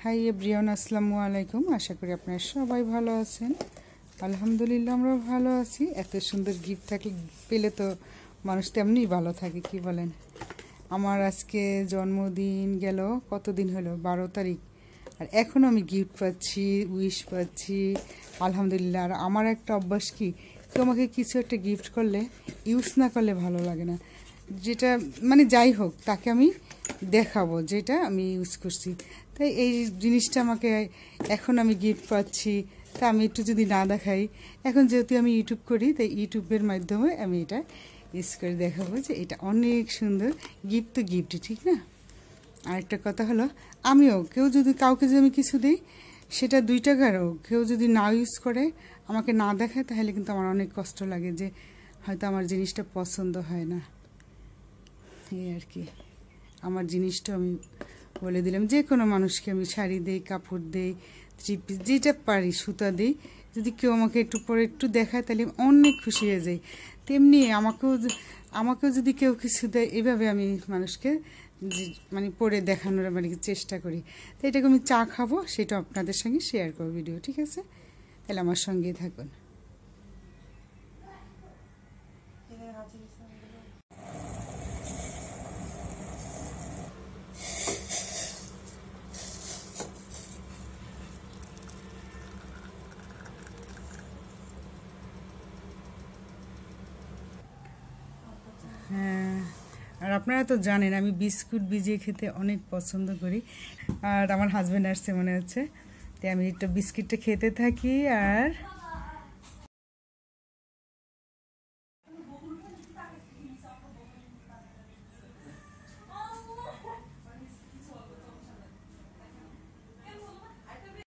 Hi everyone, আসসালামু আলাইকুম। আশা করি আপনারা সবাই ভালো আছেন। আলহামদুলিল্লাহ আমরা ভালো আছি। এত সুন্দর গিফট থাকলে পেলে তো মানুষ তেমনিই ভালো থাকে, কি বলেন? আমার আজকে জন্মদিন গেল, কতদিন হলো, 12 তারিখ, আর এখনও আমি গিফট পাচ্ছি, উইশ পাচ্ছি, আলহামদুলিল্লাহ। আর আমার একটা অভ্যাস কি, কেউ আমাকে কিছু একটা গিফট করলে ইউজ না করলে ভালো লাগে না। যেটা মানে যাই হোক, তাকে আমি দেখাবো যেটা আমি ইউজ করছি। তাই এই জিনিসটা আমাকে এখন আমি গিফট পাচ্ছি, তা আমি একটু যদি না দেখাই, এখন যেহেতু আমি ইউটিউব করি, তাই ইউটিউবের মাধ্যমে আমি এটা ইউজ করে দেখাবো যে এটা অনেক সুন্দর। গিফট তো গিফটই, ঠিক না? আরেকটা কথা হলো, আমিও কাউকে যদি আমি কিছু দিই, সেটা 2 টাকারও কেউ যদি না ইউজ করে, আমাকে না দেখায়, তাহলে কিন্তু আমার অনেক কষ্ট লাগে যে হয়তো আমার জিনিসটা পছন্দ হয় না। এই আর কি, আমার জিনিসটা আমি বলে দিলাম। যে কোনো মানুষকে আমি শাড়ি দেই, কাপড় দেই, 3 পিস, যেটা পারি সুতা দিই। যদি কেউ আমাকে একটু পরে একটু দেখায়, তাহলে আমি অনেক খুশি হয়ে যাই। তেমনি আমাকেও যদি কেউ কিছু দেয়, এভাবে আমি মানুষকে মানে পরে দেখানোর মানে চেষ্টা করি। তো এটাকে আমি চা খাবো, সেটা আপনাদের সঙ্গে শেয়ার করবো ভিডিও, ঠিক আছে? তাহলে আমার সঙ্গেই থাকুন। হ্যাঁ, আর আপনারা তো জানেন আমি বিস্কুট ভিজিয়ে খেতে অনেক পছন্দ করি। আর আমার হাজব্যান্ড আসছে মনে হচ্ছে, তাই আমি একটু বিস্কিটটা খেতে থাকি আর